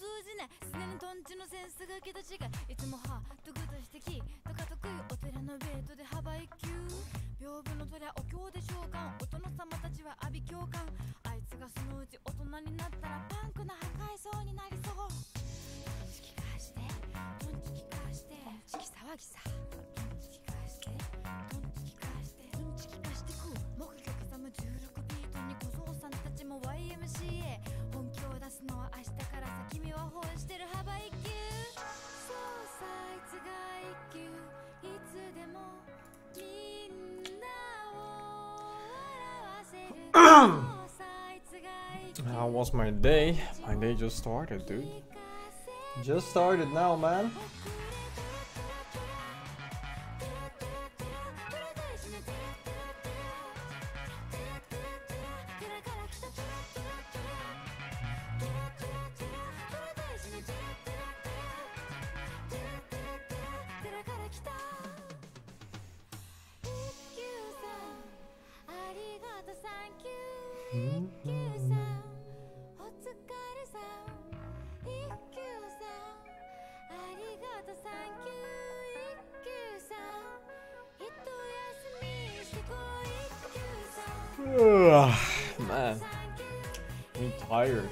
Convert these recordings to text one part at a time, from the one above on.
じない常にトンチのセンスが桁違いいつもハートグッとしてきとか得意お寺のベッドで幅一級屏風の虎お経で召喚お殿様たちは阿鼻教官あいつがそのうち大人になったらパンクな破壊そうになりそうトンチキ返してトンチキ返してトンチキ騒ぎさトンチキ返してトンチキ返してトンチキ返してく木魚刻む16ビートに小僧さんたちも YMCA 本気を出すのは明日からさ君は本してる幅一級そうさあいつが一級いつでもみんなを笑わせるそうさあいつが一級 How was my day? My day just started, dude. Just started now, man. Man, I'm tired.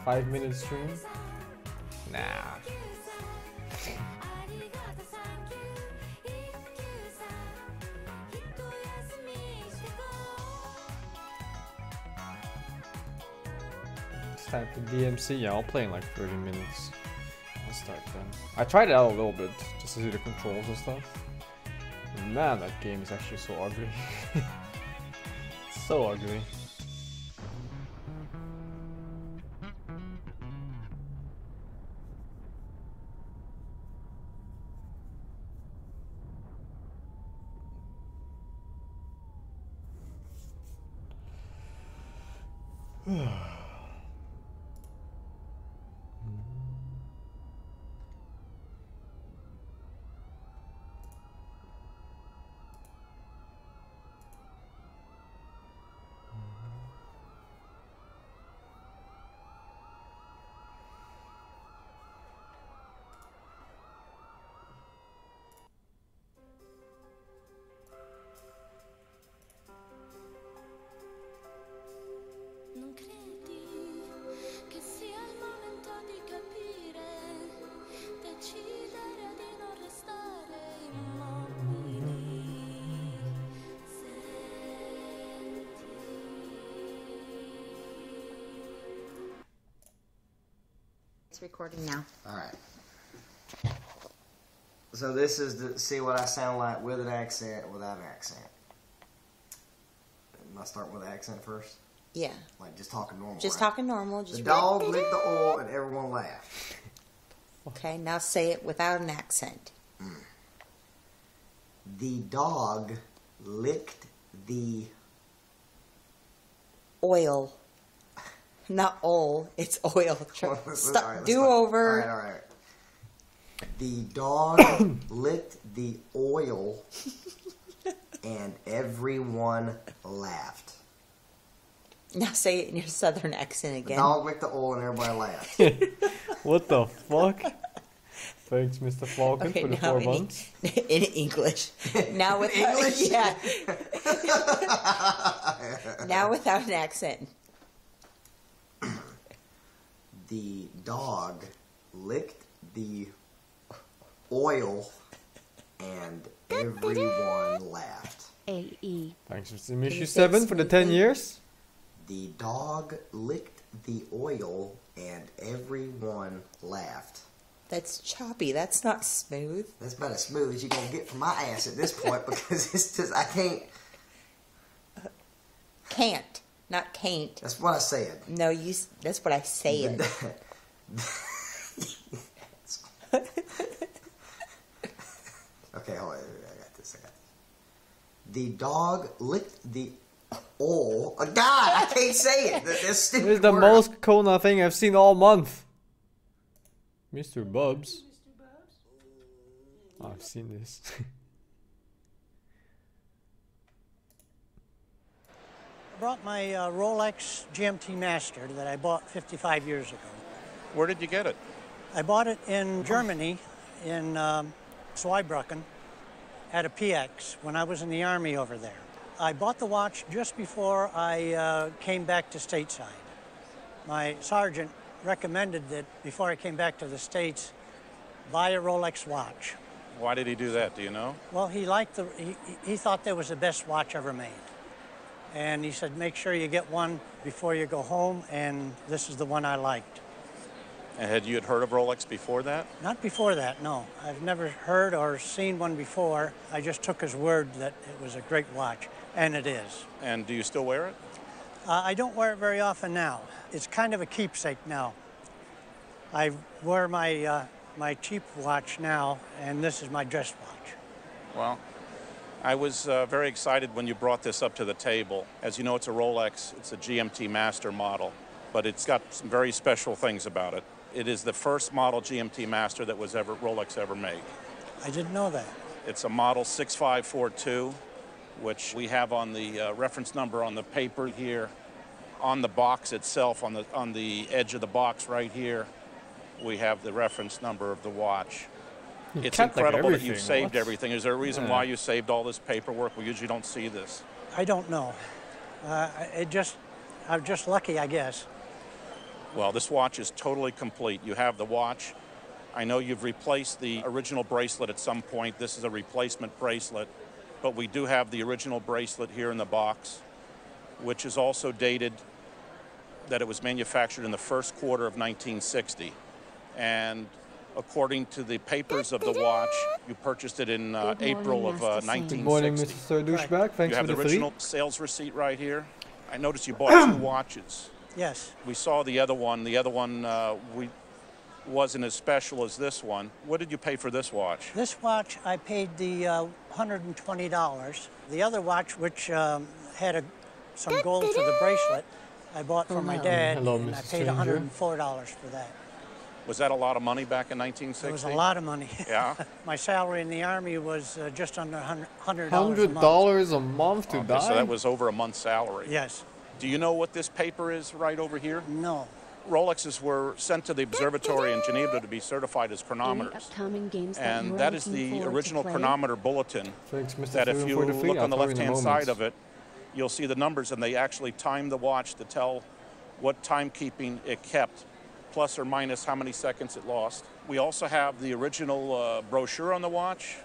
5-minute stream? Nah. It's time for DMC. Yeah, I'll play in like 30 minutes. I'll start then. I tried it out a little bit just to see the controls and stuff. Man, that game is actually so ugly. So ugly. It's recording now. Alright. So this is to see what I sound like with an accent, without an accent. Am I starting with an accent first? Yeah. Like just talking normal. Just right? talking normal. Just the dog licked the oil and everyone laughed. Okay, now say it without an accent. The dog licked the oil. Not oil, it's oil. Right, do over. Alright. The dog licked the oil and everyone laughed. Now say it in your southern accent again. The dog licked the oil and everybody laughed. What the fuck? Thanks, Mr. Falcon, Okay, for the now 4 months. In English. Now with English? Yeah. Now without an accent. The dog licked the oil and everyone laughed. A-E. Thanks, Mr. Mishu7 for the 10 years. The dog licked the oil and everyone laughed. That's choppy. That's not smooth. That's about as smooth as you're going to get from my ass at this point because it's just, I can't. Can't. Not can't. That's what I said. No, that's what I said. Okay, hold on. I got this. The dog licked the oil. Oh, God, I can't say it. That's stupid. This is the word. most Kona thing I've seen all month. Mr. Bubs. Oh, I've seen this. I brought my Rolex GMT Master that I bought 55 years ago. Where did you get it? I bought it in Germany, in Zweibrücken, at a PX when I was in the Army over there. I bought the watch just before I came back to stateside. My sergeant recommended that before I came back to the States, buy a Rolex watch. Why did he do that? Do you know? Well, he thought that was the best watch ever made. And he said, make sure you get one before you go home, and this is the one I liked. And had you heard of Rolex before that? Not before that, no. I've never heard or seen one before. I just took his word that it was a great watch, and it is. And do you still wear it? I don't wear it very often now. It's kind of a keepsake now. I wear my cheap watch now, and this is my dress watch. Well, I was very excited when you brought this up to the table. As you know, it's a Rolex. It's a GMT Master model, but it's got some very special things about it. It is the first model GMT Master that was Rolex ever made. I didn't know that. It's a model 6542, which we have on the reference number on the paper here. On the box itself, on the edge of the box right here, we have the reference number of the watch. It's incredible that you've saved everything. Is there a reason why you saved all this paperwork? We usually don't see this. I don't know. I'm just lucky, I guess. Well, this watch is totally complete. You have the watch. I know you've replaced the original bracelet at some point. This is a replacement bracelet, but we do have the original bracelet here in the box, which is also dated that it was manufactured in the first quarter of 1960. And according to the papers of the watch, you purchased it in April of 1960. Good morning, Mr. Douchebag. Thanks you have for the the original sales receipt right here. I noticed you bought two watches. Yes. We saw the other one. The other one wasn't as special as this one. What did you pay for this watch? This watch, I paid the $120. The other watch, which had some gold for the bracelet, I bought for my dad, Hello, and I Mr. paid Stranger. $104 for that. Was that a lot of money back in 1960? It was a lot of money. Yeah? My salary in the Army was just under $100 $100 a month to die? So that was over a month's salary. Yes. Do you know what this paper is right over here? No. Rolexes were sent to the observatory in Geneva to be certified as chronometers. And that is the original chronometer bulletin. Thanks, Mr. That if you for the fleet. look on the I'll tell you in a left-hand moment. side of it, you'll see the numbers, and they actually time the watch to tell what timekeeping it kept, plus or minus how many seconds it lost. We also have the original brochure on the watch.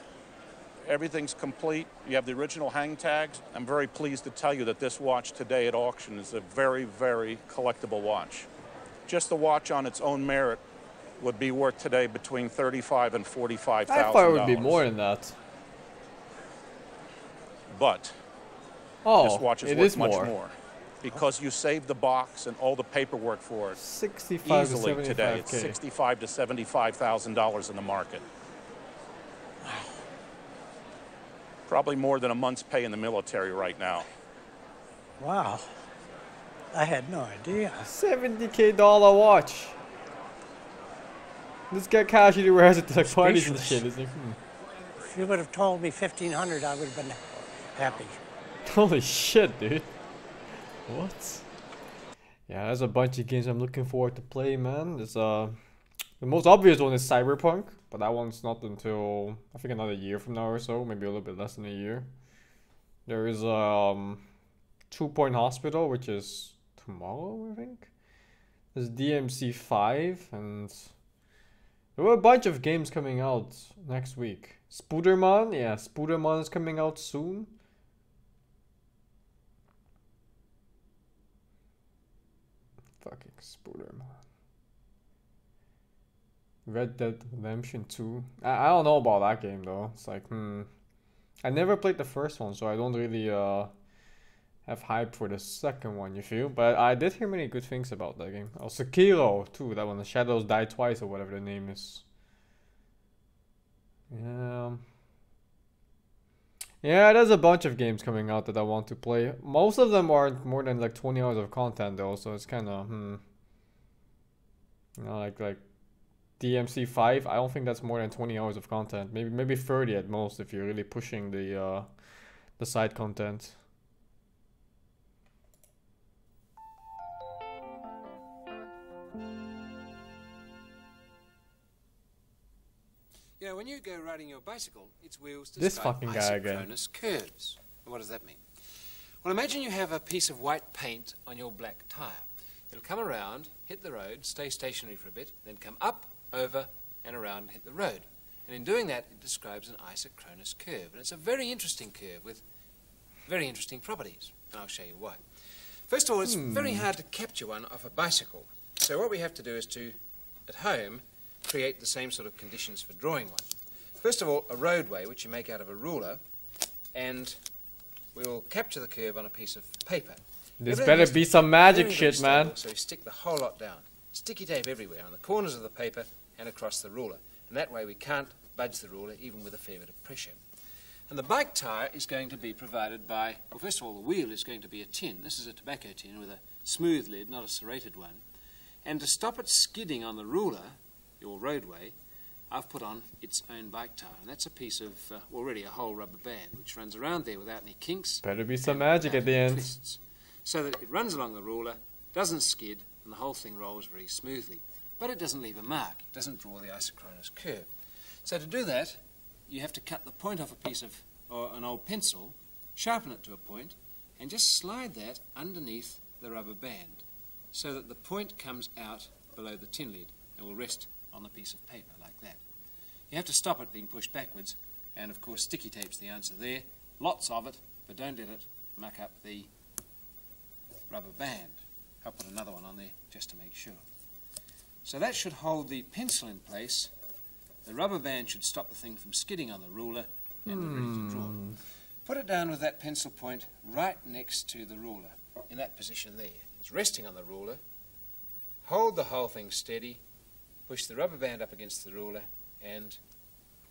Everything's complete. You have the original hang tags. I'm very pleased to tell you that this watch today at auction is a very, very collectible watch. Just the watch on its own merit would be worth today between $35,000 and $45,000. I thought it would be more than that. But this watch is worth much more. Because you saved the box and all the paperwork for it. Easily today, it's $65,000 to $75,000 in the market. Probably more than a month's pay in the military right now. Wow. I had no idea. $70K watch. This guy casually wears it to like parties and shit. It's like, If you would have told me $1,500, I would have been happy. Holy shit, dude. What? Yeah, there's a bunch of games I'm looking forward to play, man. There's the most obvious one is Cyberpunk, but that one's not until I think another year from now or so, maybe a little bit less than a year. There is 2 Point Hospital, which is tomorrow, I think. There's DMC 5, and there were a bunch of games coming out next week. Spooderman, yeah, Spooderman is coming out soon. Fucking Spooderman. Red Dead Redemption 2. I don't know about that game though. It's like, I never played the first one, so I don't really have hype for the second one, you feel? But I did hear many good things about that game. Oh, Sekiro too, that one, The Shadows Die Twice or whatever the name is. Yeah, there's a bunch of games coming out that I want to play. Most of them aren't more than like 20 hours of content though, so it's kind of, you know, like DMC 5, I don't think that's more than 20 hours of content. Maybe 30 at most if you're really pushing the side content. You know, when you go riding your bicycle, its wheels This describe fucking guy again. isochronous curves. And what does that mean? Well, imagine you have a piece of white paint on your black tyre. It'll come around, hit the road, stay stationary for a bit, then come up, over, and around and hit the road. And in doing that, it describes an isochronous curve. And it's a very interesting curve with very interesting properties. And I'll show you why. First of all, it's very hard to capture one off a bicycle. So what we have to do is to, at home, create the same sort of conditions for drawing one. First of all, a roadway, which you make out of a ruler, and we will capture the curve on a piece of paper. This Everything better has to be some magic very, shit, very stable, man. So we stick the whole lot down. Sticky tape everywhere, on the corners of the paper and across the ruler. And that way we can't budge the ruler, even with a fair bit of pressure. And the bike tyre is going to be provided by, well, first of all, the wheel is going to be a tin. This is a tobacco tin with a smooth lid, not a serrated one. And to stop it skidding on the ruler, your roadway, I've put on its own bike tyre. And that's a piece of, already a whole rubber band, which runs around there without any kinks. Better be some magic at the end. Twists, so that it runs along the ruler, doesn't skid, and the whole thing rolls very smoothly. But it doesn't leave a mark. It doesn't draw the isochronous curve. So to do that, you have to cut the point off a piece of, or an old pencil, sharpen it to a point, and just slide that underneath the rubber band, so that the point comes out below the tin lid and will rest on the piece of paper like that. You have to stop it being pushed backwards, and of course sticky tape's the answer there. Lots of it, but don't let it muck up the rubber band. I'll put another one on there just to make sure. So that should hold the pencil in place. The rubber band should stop the thing from skidding on the ruler, and we're ready to draw. Put it down with that pencil point right next to the ruler, in that position there. It's resting on the ruler. Hold the whole thing steady, push the rubber band up against the ruler, and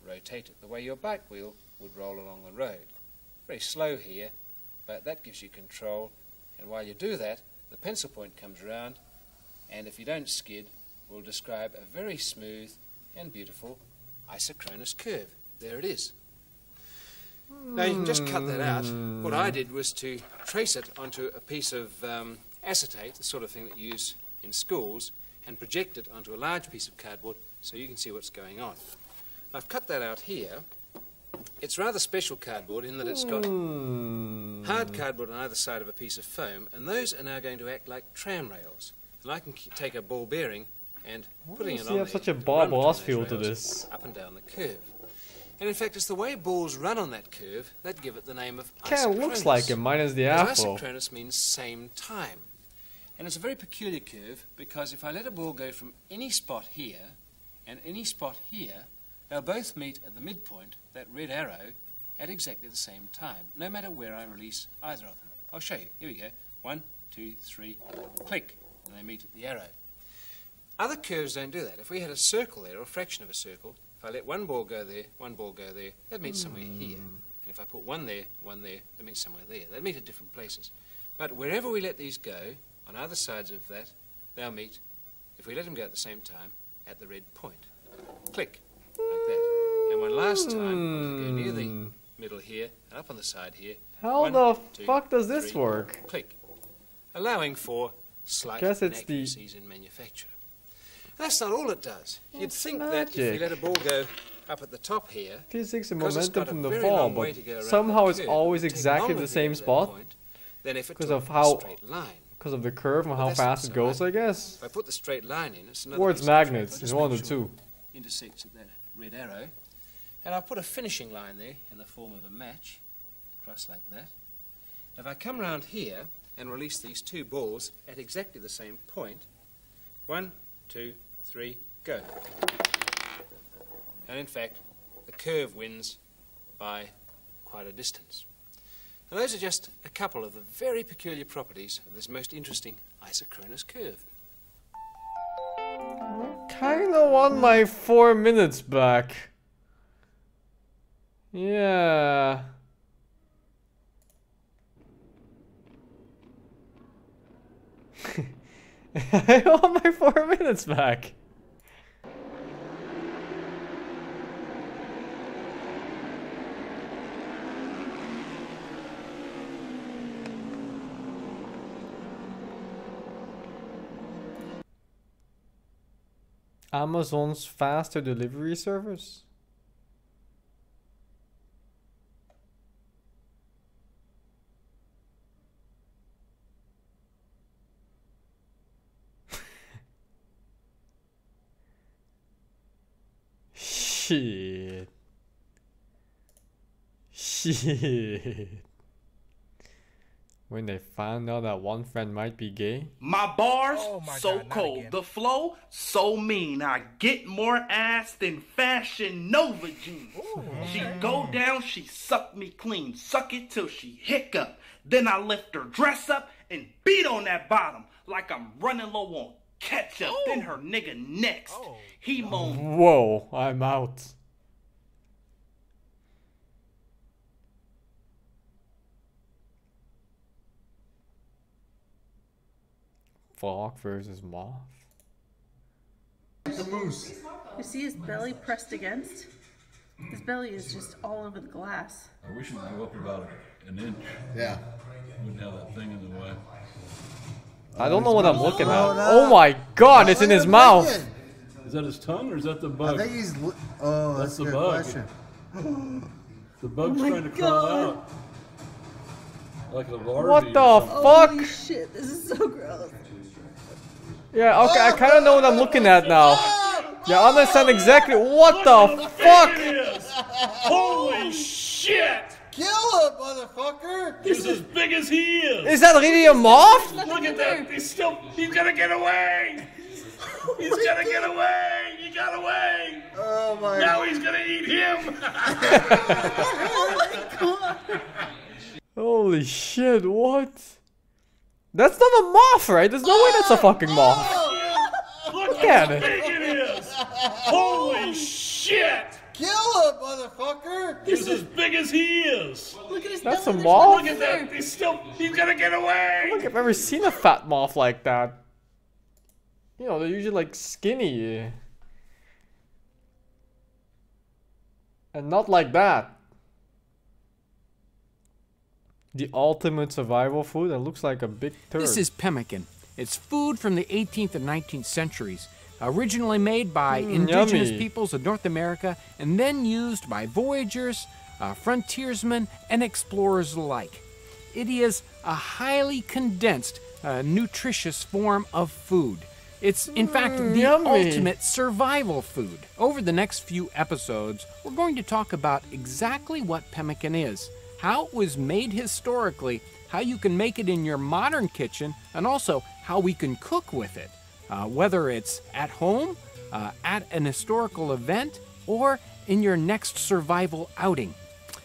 rotate it the way your bike wheel would roll along the road. Very slow here, but that gives you control, and while you do that, the pencil point comes around, and if you don't skid, will describe a very smooth and beautiful isochronous curve. There it is. Now you can just cut that out. What I did was to trace it onto a piece of acetate, the sort of thing that you use in schools, and project it onto a large piece of cardboard so you can see what's going on. I've cut that out here. It's rather special cardboard in that it's got hard cardboard on either side of a piece of foam, and those are now going to act like tram rails. And I can take a ball bearing and putting it on You have there such a to Bob run between Ross those feel to rails this. up and down the curve. And in fact, it's the way balls run on that curve that give it the name of Kinda looks isochronous. like it, minus the Because afro. isochronous means same time. And it's a very peculiar curve because if I let a ball go from any spot here and any spot here, they'll both meet at the midpoint, that red arrow, at exactly the same time, no matter where I release either of them. I'll show you. Here we go. 1, 2, 3, click, and they meet at the arrow. Other curves don't do that. If we had a circle there, or a fraction of a circle, if I let one ball go there, that meets somewhere here. And if I put one there, that means somewhere there. They'll meet at different places. But wherever we let these go, on either sides of that, they'll meet, if we let them go at the same time, at the red point. Click, like that. And one last time, I'll go near the middle here, and up on the side here. How 1, the 2, fuck does this 3, work? Click. Allowing for slight Guess it's the- inaccuracies in manufacture. That's not all it does. You'd It's think that if you magic. let a ball go up at the top here, Physics and because it's momentum got a from the very fall, long way but to go around somehow that it's curve, always it would take exactly longer the to same get to that spot point than if it because took of a how, straight line. because of the curve and But how that's fast not it so goes, bad. I guess. If I put the straight line in, it's another Or it's piece of track. magnets, I'll it's just one make of the sure two. it intersects at that red arrow. And I'll put a finishing line there in the form of a match, across like that. If I come round here and release these two balls at exactly the same point, 1, 2, 3, go. And in fact, the curve wins by quite a distance. And those are just a couple of the very peculiar properties of this most interesting isochronous curve. Kinda want my 4 minutes back. Yeah. I want my 4 minutes back. Amazon's faster delivery service? Shit. Shit. When they found out that one friend might be gay. My bars, so cold. The flow, so mean. I get more ass than Fashion Nova jeans. She go down, she suck me clean. Suck it till she hiccup. Then I lift her dress up and beat on that bottom like I'm running low on ketchup. Then her nigga next. He moan. Whoa, I'm out. Frog versus moth. The moose. You see his belly pressed against? His belly is just all over the glass. I wish it would go up about an inch. Yeah. Wouldn't have that thing in the way. I don't know what I'm looking at. Oh my god, it's in his mouth. Is that his tongue or is that the bug? I think he's. Oh, that's the a good bug. question. The bug's trying to crawl out. Like a larvae. What the fuck? Holy shit, this is so gross. Yeah, okay, I kind of know what I'm looking at now. Yeah, I understand exactly what the fuck. Holy shit! Kill him, motherfucker! He's as big as he is. Is that really a moth? Look at that! He's gonna get away! He's gonna get away! He got away! Oh my! Now he's gonna eat him! Oh my god! Holy shit! What? That's not a moth, right? There's no way that's a fucking moth. Look at how it. big it is! Holy shit! Kill him, motherfucker! He's as big as he is. Look at his That's belly, a there's moth? nothing Look at there. that! He's gonna get away! I don't think I've ever seen a fat moth like that. You know, they're usually like skinny. And not like that. The ultimate survival food that looks like a big turd. This is pemmican. It's food from the 18th and 19th centuries, originally made by indigenous yummy. peoples of North America and then used by voyagers, frontiersmen, and explorers alike. It is a highly condensed, nutritious form of food. It's, in fact, the yummy. ultimate survival food. Over the next few episodes, we're going to talk about exactly what pemmican is, how it was made historically, how you can make it in your modern kitchen, and also how we can cook with it, whether it's at home, at an historical event, or in your next survival outing.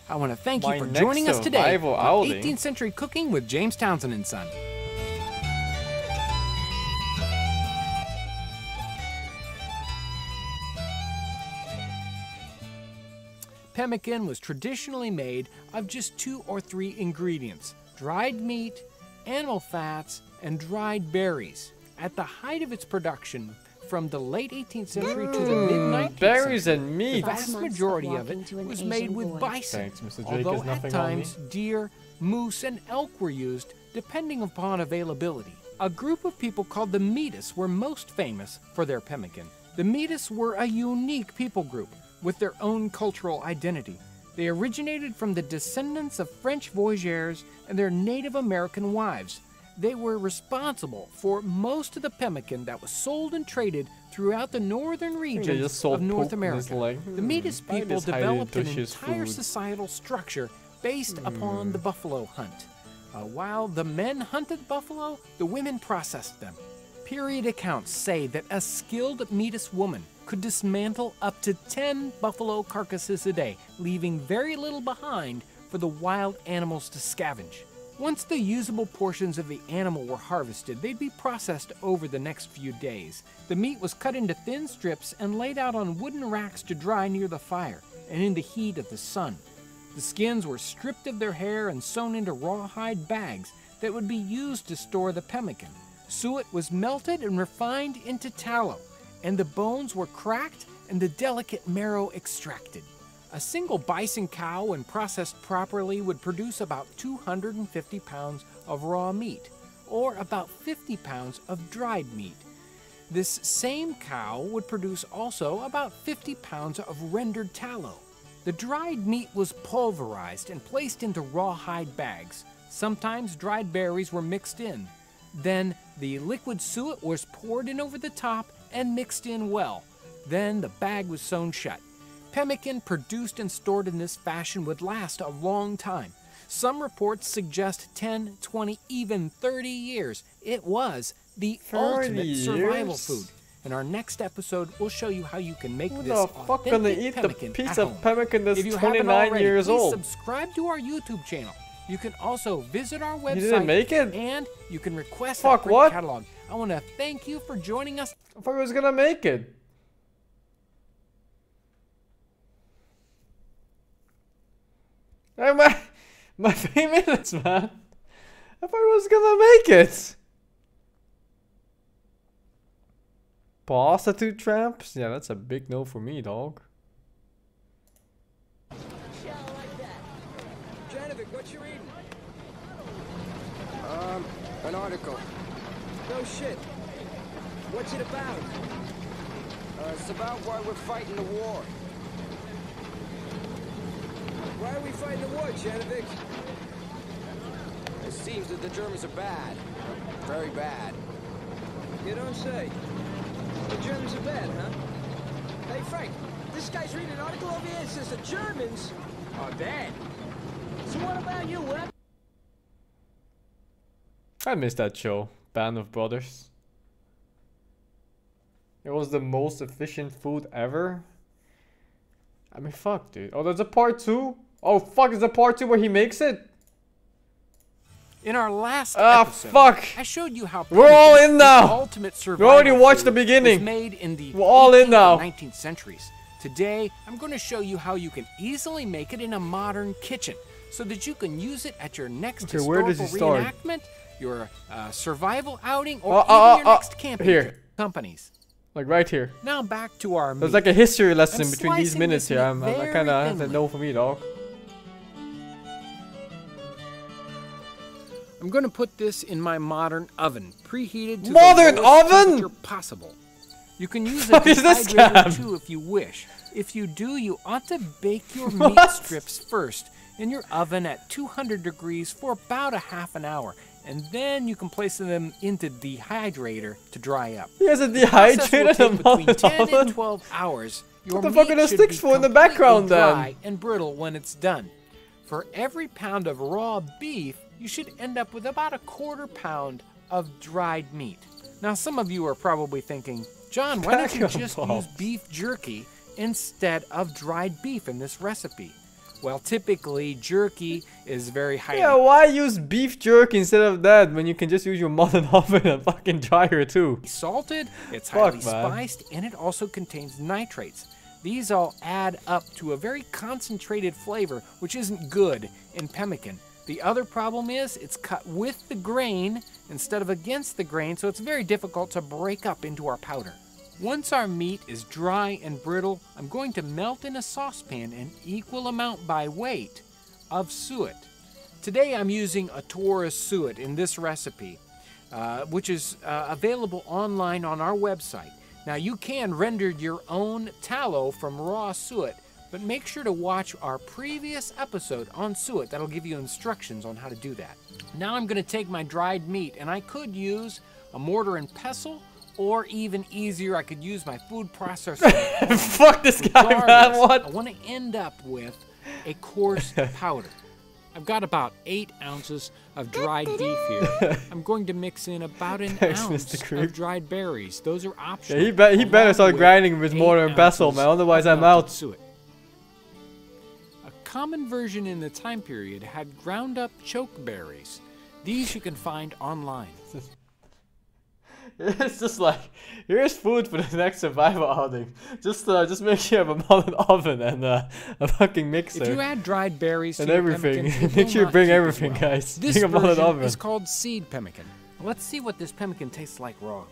I want to thank My you for next joining us today survival on outing? 18th Century Cooking with James Townsend and Son. Pemmican was traditionally made of just 2 or 3 ingredients: dried meat, animal fats, and dried berries. At the height of its production, from the late 18th century to the mid-19th berries century, and meat. the vast majority of it was made with bison, Thanks, Mr. Drake, although is nothing at on times deer, moose, and elk were used, depending upon availability. A group of people called the Metis were most famous for their pemmican. The Metis were a unique people group with their own cultural identity. They originated from the descendants of French voyageurs and their Native American wives. They were responsible for most of the pemmican that was sold and traded throughout the northern regions just sold of North poop in his America. leg. The Metis Probably people just hide it developed an into his entire food. societal structure based upon the buffalo hunt. While the men hunted buffalo, the women processed them. Period accounts say that a skilled Metis woman could dismantle up to 10 buffalo carcasses a day, leaving very little behind for the wild animals to scavenge. Once the usable portions of the animal were harvested, they'd be processed over the next few days. The meat was cut into thin strips and laid out on wooden racks to dry near the fire and in the heat of the sun. The skins were stripped of their hair and sewn into rawhide bags that would be used to store the pemmican. Suet was melted and refined into tallow, and the bones were cracked and the delicate marrow extracted. A single bison cow, when processed properly, would produce about 250 pounds of raw meat, or about 50 pounds of dried meat. This same cow would produce also about 50 pounds of rendered tallow. The dried meat was pulverized and placed into rawhide bags. Sometimes dried berries were mixed in. Then the liquid suet was poured in over the top and mixed in well. Then the bag was sewn shut. Pemmican produced and stored in this fashion would last a long time. Some reports suggest 10, 20, even 30 years. It was the 30 ultimate survival years? food. In our next episode, we'll show you how you can make Who this the fuck gonna authentic eat the pemmican piece at of home. pemmican that's If you haven't 29 already, years please old? subscribe to our YouTube channel. You can also visit our website. You didn't make it? And you can request Fuck, a print what? catalog. I want to thank you for joining us. I thought I was gonna make it. Hey, my 3 minutes, man. I thought I was gonna make it. Prostitute tramps? Yeah, that's a big no for me, dog. Janovic, what you reading? An article. No shit. What's it about? It's about why we're fighting the war. Why are we fighting the war, Janovic? It seems that the Germans are bad. Very bad. You don't say. The Germans are bad, huh? Hey, Frank, this guy's reading an article over here that says the Germans are bad. So what about you, what? I missed that show, Band of Brothers. It was the most efficient food ever. I mean, fuck, dude. Oh, there's a part 2? Oh, fuck, is the part 2 where he makes it? In our last episode, fuck! I showed you how we're all in now. Ultimate We survival already watched the food beginning. was made in the We're all in 18th now. and 19th centuries. Today, I'm going to show you how you can easily make it in a modern kitchen, so that you can use it at your next Okay, where historical does he start? reenactment, your survival outing, or Oh, even your next camping here. companies. Like right here. Now back to our There's meat. like a history lesson I'm between these slicing minutes this here. meat I very kind of have to thinly. know for me, dog. I'm going to put this in my modern oven, preheated to Modern the lowest oven? temperature possible. You can use a What is this dehydrator scam? too if you wish. If you do, you ought to bake your meat What? strips first in your oven at 200 degrees for about a half an hour, and then you can place them into the dehydrator to dry up. He has a The process will dehydrator take in a between modern 10 oven. and 12 hours. Your What the fuck meat are those should sticks be for in the completely background then? dry and brittle when it's done. For every pound of raw beef, you should end up with about a quarter pound of dried meat. Now, some of you are probably thinking, John, why don't you Back just up. use beef jerky instead of dried beef in this recipe? Well, typically, jerky is very highly Yeah, why use beef jerky instead of that when you can just use your modern oven and fucking dryer too? salted, it's Fuck, highly man. spiced, and it also contains nitrates. These all add up to a very concentrated flavor, which isn't good in pemmican. The other problem is it's cut with the grain instead of against the grain, so it's very difficult to break up into our powder. Once our meat is dry and brittle, I'm going to melt in a saucepan an equal amount by weight of suet. Today I'm using a Taurus suet in this recipe, which is available online on our website. Now you can render your own tallow from raw suet, but make sure to watch our previous episode on suet. That'll give you instructions on how to do that. Now I'm going to take my dried meat, and I could use a mortar and pestle, or even easier, I could use my food processor. Fuck this guy, man, Regardless, what? I want to end up with a coarse powder. I've got about 8 ounces of dried beef here. I'm going to mix in about an Thanks, ounce Mr. Creep. of dried berries. Those are Yeah, optional. he better along start with grinding with 8 mortar and pestle, ounces man. Otherwise, of I'm melted out. suet. A common version in the time period had ground up chokeberries. These you can find online. It's just like, here's food for the next survival outing. Just make sure you have a modern oven and a fucking mixer. If you add dried berries and to your everything, pemmican, it make will sure you not bring keep as everything, well. guys. This Bring a modern version oven. is called seed pemmican. Let's see what this pemmican tastes like raw.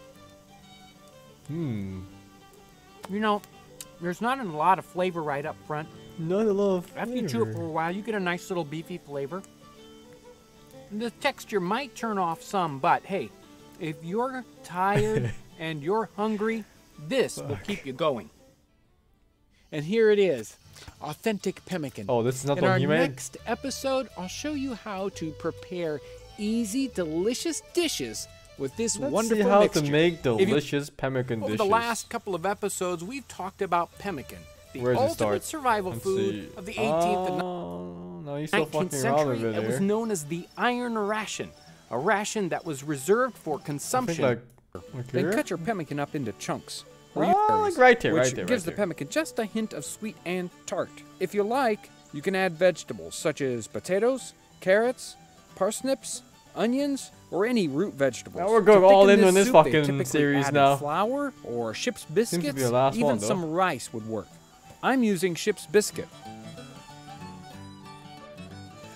You know, there's not a lot of flavor right up front. Not a lot of After you chew it flavor. for a while, you get a nice little beefy flavor. The texture might turn off some, but hey, if you're tired and you're hungry, this will keep you going. And here it is, authentic pemmican. Oh, this is not In one our he made? next episode, I'll show you how to prepare easy, delicious dishes with this Let's wonderful see how mixture. to make If you- delicious pemmican Over dishes. the last couple of episodes, we've talked about pemmican. the Where does it ultimate start? survival Let's food see. of the 18th and No, he's still 19th fucking around a century. bit It was here. known as the iron ration, a ration that was reserved for consumption. like They here? cut your pemmican up into chunks. or Oh, berries, like right here, which right there, gives right the there. pemmican just a hint of sweet and tart. If you like, you can add vegetables such as potatoes, carrots, parsnips, onions, or any root vegetables. Now we're going To all thicken in on this soup, they fucking typically series added now. Flour or ship's Seems biscuits, to be the last even one, though. some rice would work. I'm using ship's biscuit.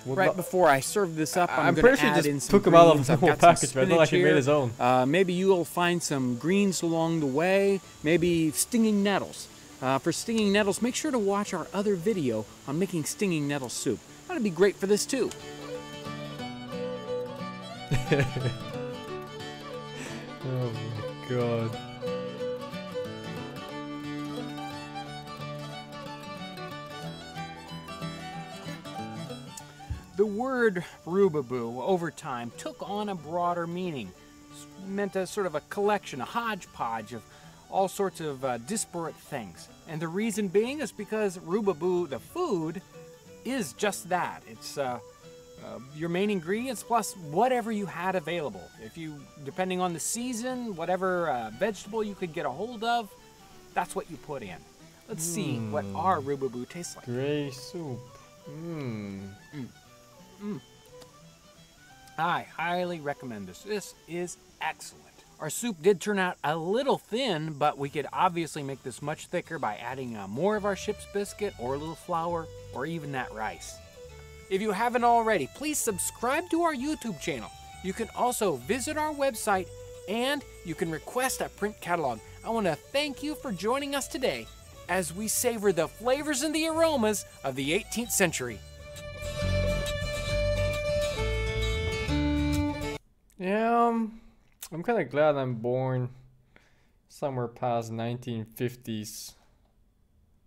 Right before I serve this up, I'm going pretty to sure add just in some took him out of greens. the I've whole got some package, but I don't like spinach he made here. his own. Maybe you'll find some greens along the way. Maybe stinging nettles. For stinging nettles, make sure to watch our other video on making stinging nettle soup. That'd be great for this too. Oh my god. The word rubaboo over time took on a broader meaning. It meant a sort of a collection, a hodgepodge of all sorts of disparate things. And the reason being is because rubaboo, the food, is just that. It's your main ingredients plus whatever you had available. If you, depending on the season, whatever vegetable you could get a hold of, that's what you put in. Let's see what our rubaboo tastes like. Gray soup. I highly recommend this. This is excellent. Our soup did turn out a little thin, but we could obviously make this much thicker by adding more of our ship's biscuit or a little flour or even that rice. If you haven't already, please subscribe to our YouTube channel. You can also visit our website and you can request a print catalog. I want to thank you for joining us today as we savor the flavors and the aromas of the 18th century. Yeah, I'm kind of glad I'm born somewhere past 1950s.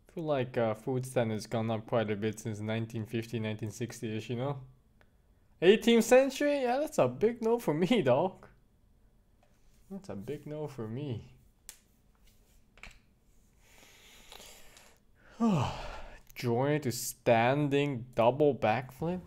I feel like food standards gone up quite a bit since 1950, 1960-ish, you know? 18th century? Yeah, that's a big no for me, dog. That's a big no for me. Join to standing double backflip?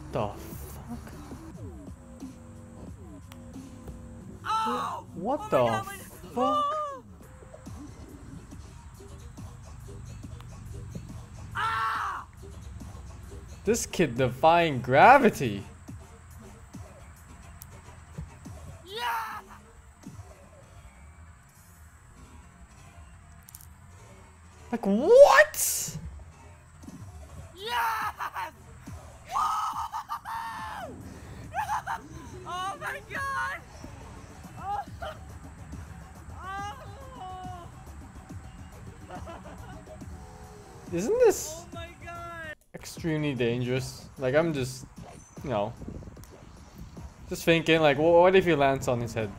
What the fuck? Oh! What the fuck? This kid defying gravity. Yeah! Like what? Yes! Oh my god! Oh. Isn't this Oh my god! extremely dangerous? Like I'm just, you know, just thinking like, what if he lands on his head?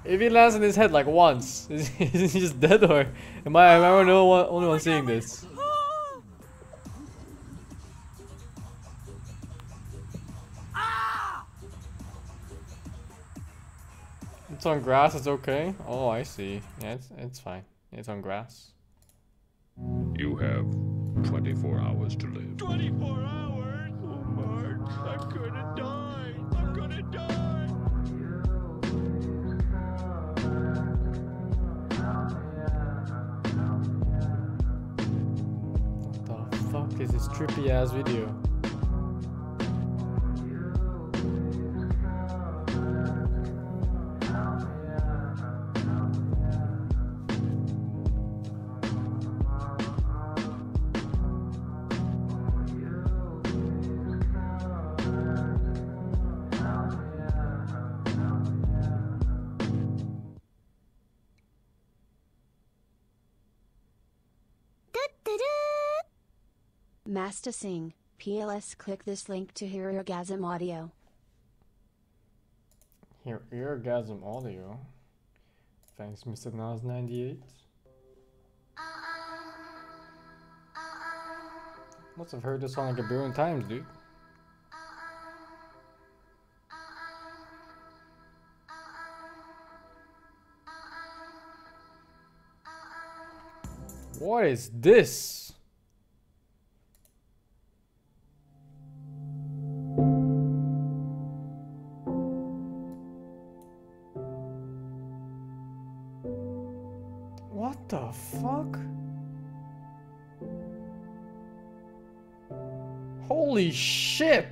If he lands on his head like once, is he just dead or am I the only one seeing this? It's on grass, it's okay? Oh, I see. Yeah, it's fine. It's on grass. You have 24 hours to live. 24 hours? Oh Mark, I'm gonna die. I'm gonna die. What the fuck is this trippy ass video? Master Sing, PLS click this link to hear orgasm audio. Here, orgasm audio. Thanks, Mr. Nas 98. Must have heard this song like a billion times, dude. What is this? What the fuck? Holy shit!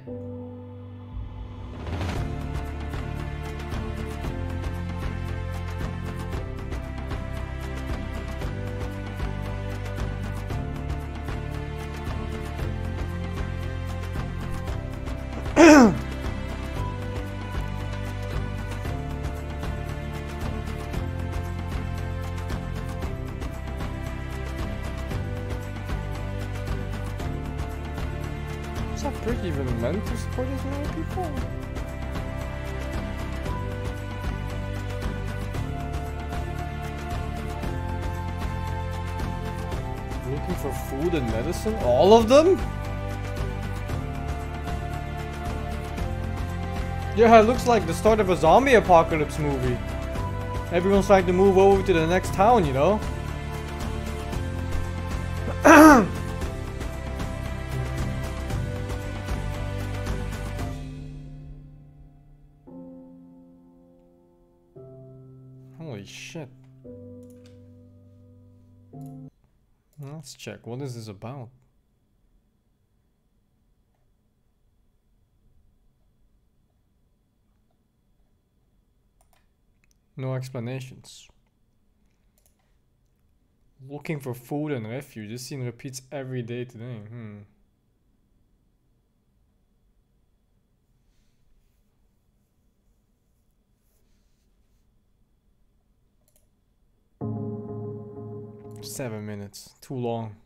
Is that brick even meant to support as many people? Looking for food and medicine? All of them? Yeah, it looks like the start of a zombie apocalypse movie. Everyone's trying to move over to the next town, you know? Holy shit. Let's check. What is this about? No explanations. Looking for food and refuge. This scene repeats every day today. Seven minutes. Too long.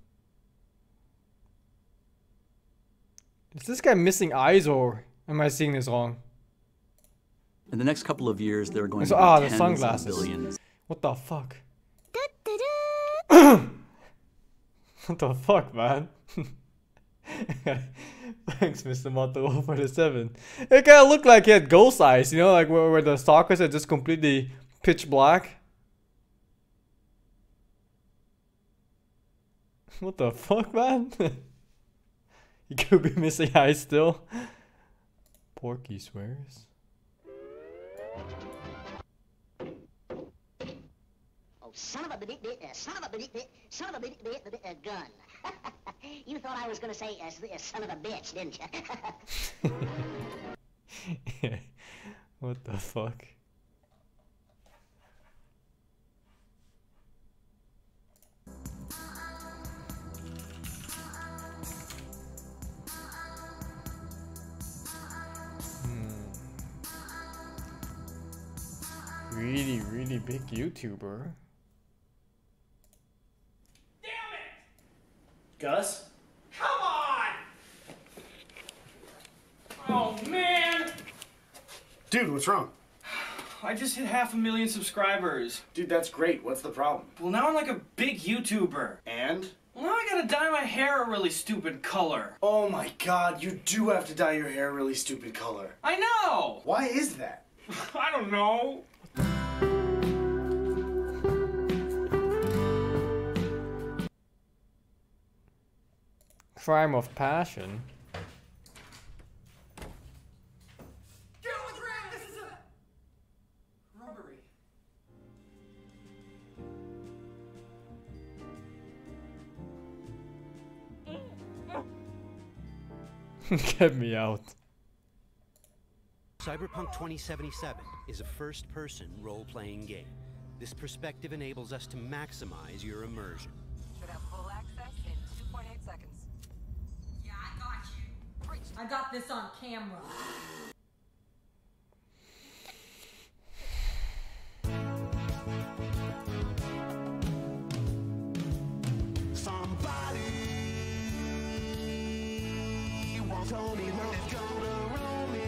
Is this guy missing eyes or am I seeing this wrong? In the next couple of years, there are going to be the tens sunglasses. of billions. What the fuck? What the fuck, man? Thanks, Mr. Motto, for the 7. It kind of looked like he had ghost eyes, you know, like where the stalkers are just completely pitch black. What the fuck, man? He could be missing eyes still. Porky swears. Oh, son of a gun. You thought I was gonna say son of a bitch, didn't you? Yeah. What the fuck? Really big YouTuber. Gus? Come on! Oh, man! Dude, what's wrong? I just hit 500,000 subscribers. Dude, that's great. What's the problem? Well, now I'm like a big YouTuber. And? Well, now I gotta dye my hair a really stupid color. Oh my god, you do have to dye your hair a really stupid color. I know! Why is that? I don't know. Crime of passion. Get on the ground! This is a robbery. Get me out. Cyberpunk 2077 is a first-person role-playing game. This perspective enables us to maximize your immersion. Should have full access in 2.8 seconds. Yeah, I got you. I got this on camera. Somebody told me when it's gonna roll me.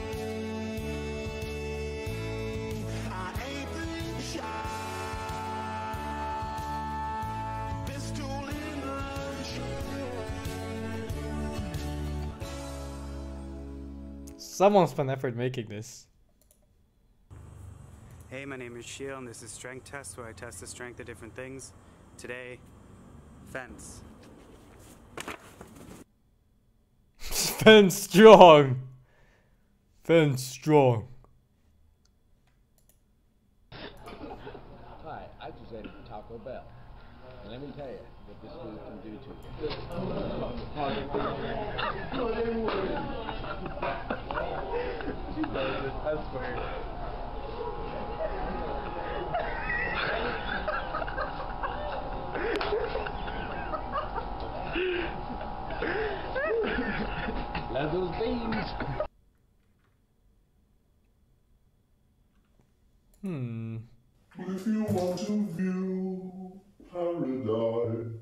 I ain't been shy. Someone spent effort making this. Hey, my name is Sheil, and this is Strength Test, where I test the strength of different things. Today, fence. Fence strong. Fence strong. Hi, I just ate at Taco Bell. And let me tell you what this food can do to you. I swear. Love those beans. If you want to view paradise,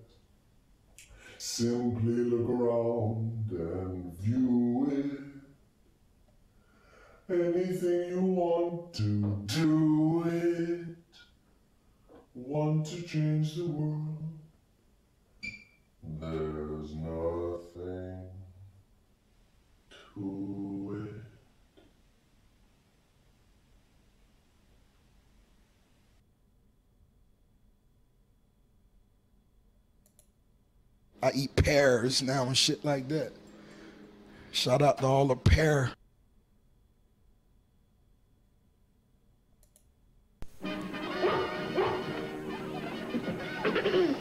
simply look around and view it. Anything you want to do it. Want to change the world? There's nothing to it. I eat pears now and shit like that. Shout out to all the pear.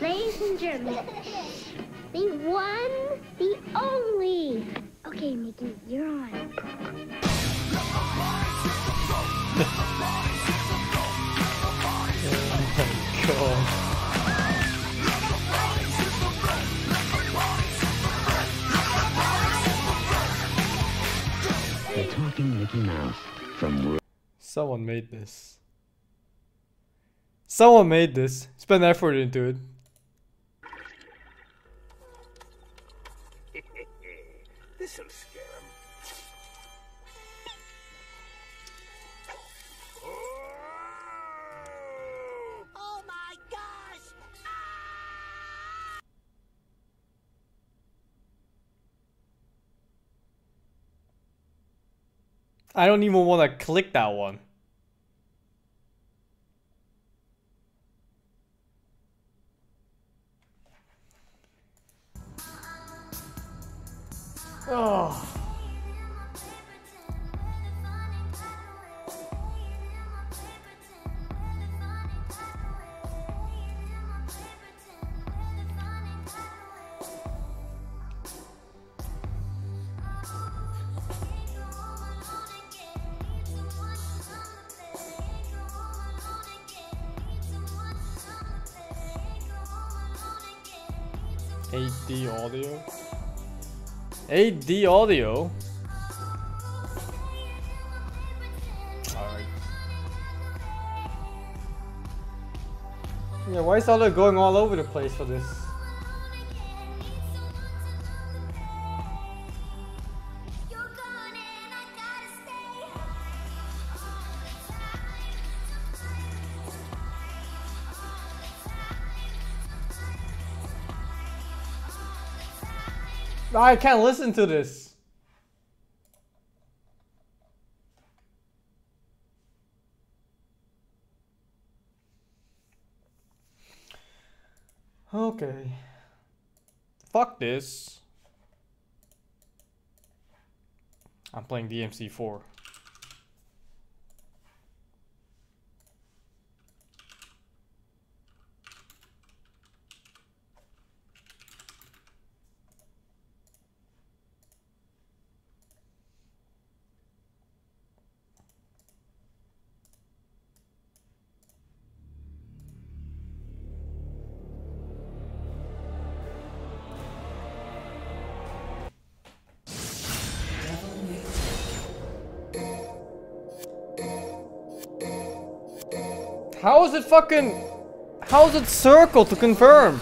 Ladies and gentlemen, the one, the only. Okay, Mickey, you're on. God. The Talking Mickey Mouse from... Someone made this. Someone made this. Spend effort into it. This'll scare him. Oh my gosh! I don't even want to click that one. Oh. HD audio? 8D audio? Alright. Yeah, why is audio going all over the place for this? I can't listen to this. Okay. Fuck this. I'm playing DMC4. How is it fucking... How is it circle to confirm?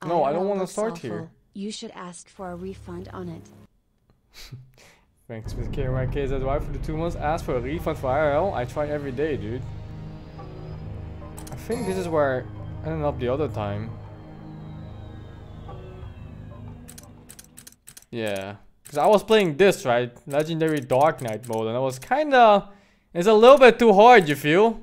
No, I don't want to start here. You should ask for a refund on it. Thanks, Miss KYK. Is that why for the 2 months? Ask for a refund for IRL? I try every day, dude. I think this is where ended up the other time. Yeah. Because I was playing this, right? Legendary Dark Knight mode, and I was kinda... It's a little bit too hard, you feel?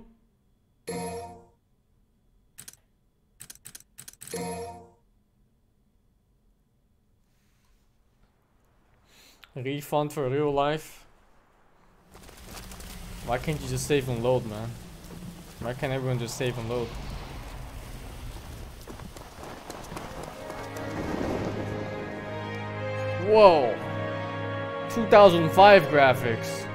Refund for real life? Why can't you just save and load, man? Why can't everyone just save and load? Whoa! 2005 graphics.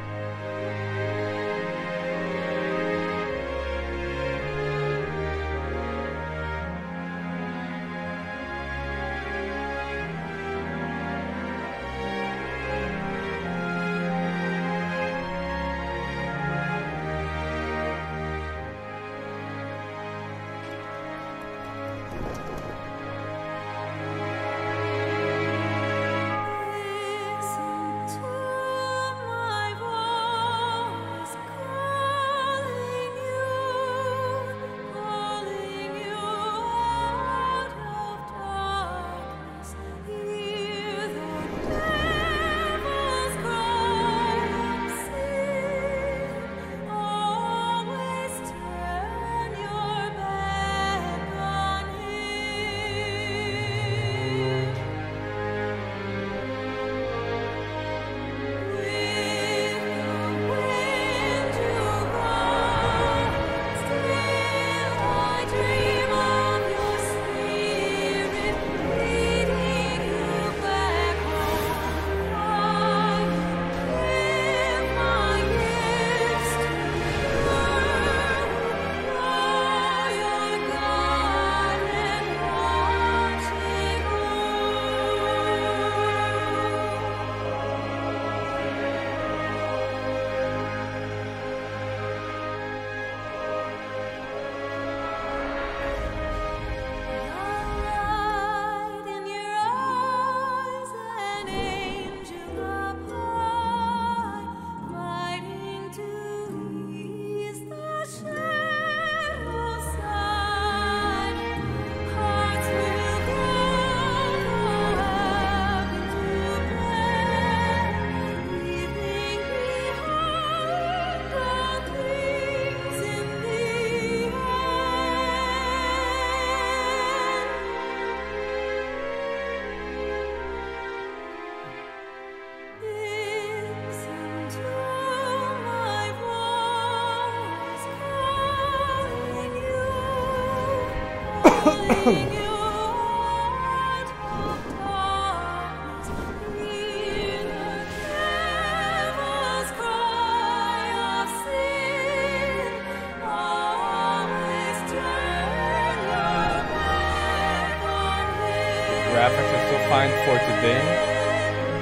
Graphics are still fine for today.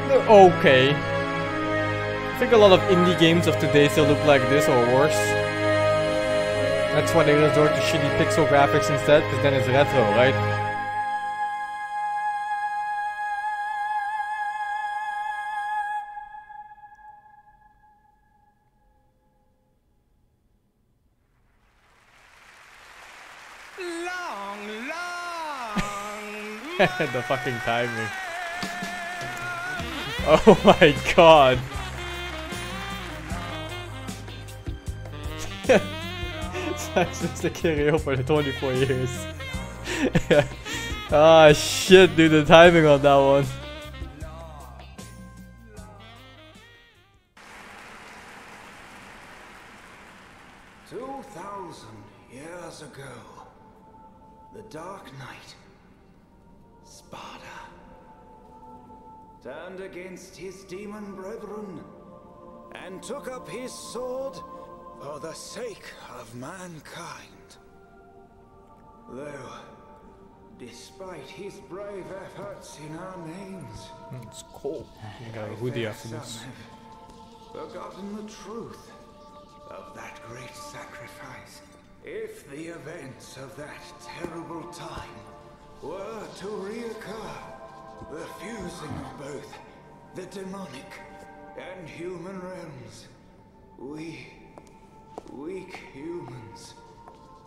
They're okay. I think a lot of indie games of today still look like this or worse. That's why they resort to shitty pixel graphics instead, because then it's retro, right? The fucking timing. Oh my god. That's just a carry over the 24 years. Ah shit, dude, the timing on that one. Years ago, the Dark Knight, Sparta, turned against his demon brethren and took up his sword for the sake of mankind. Though, despite his brave efforts in our names, it's cold. You got a hoodie after this. Forgotten the truth of that great sacrifice. If the events of that terrible time were to reoccur, the fusing of both the demonic and human realms, we, weak humans,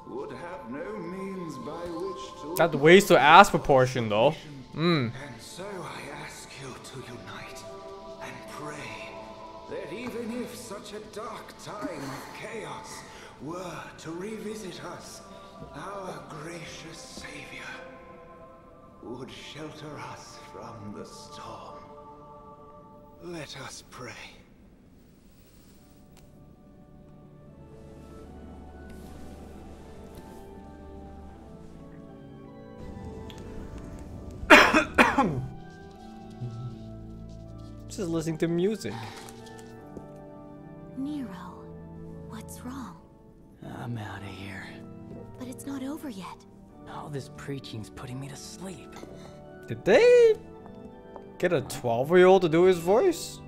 would have no means by which to... That weighs to ass proportion though. And so I ask you to unite and pray that even if such a dark time of chaos were to revisit us, our gracious Savior would shelter us from the storm. Let us pray. Just listening to music. Nero, what's wrong? I'm out of here. But it's not over yet. All this preaching's putting me to sleep. Did they get a 12-year-old to do his voice?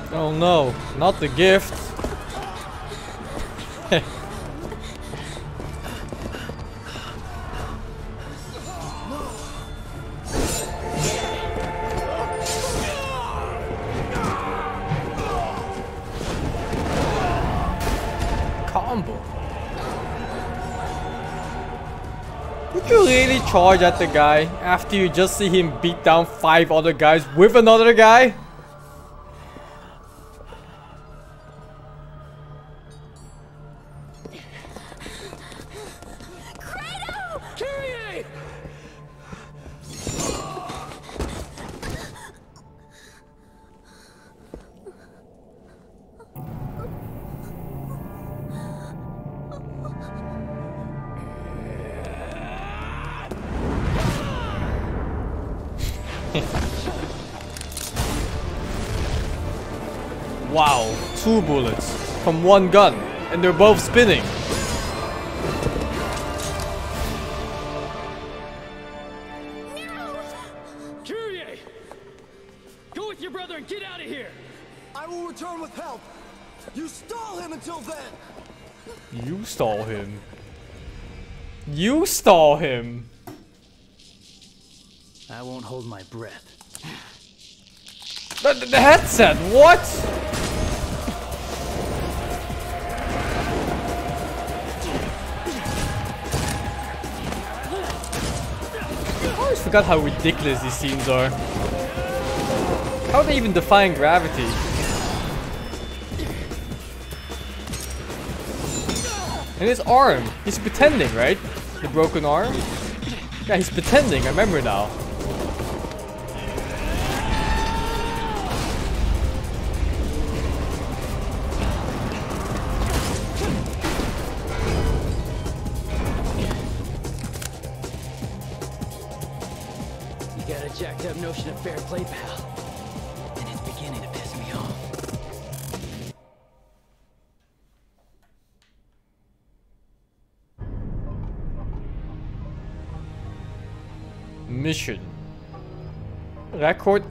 Oh no, not the gift. Combo. Would you really charge at the guy after you just see him beat down 5 other guys with another guy? Wow, 2 bullets from 1 gun, and they're both spinning. Kyrie! Go with your brother and get out of here! I will return with help. You stall him until then. You stall him. You stall him. I won't hold my breath. The headset, what? I always forgot how ridiculous these scenes are. How are they even defying gravity? And his arm, he's pretending, right? The broken arm? Yeah, he's pretending, I remember now. You got a jacked up notion of fair play, pal. And it's beginning to piss me off. Mission. Record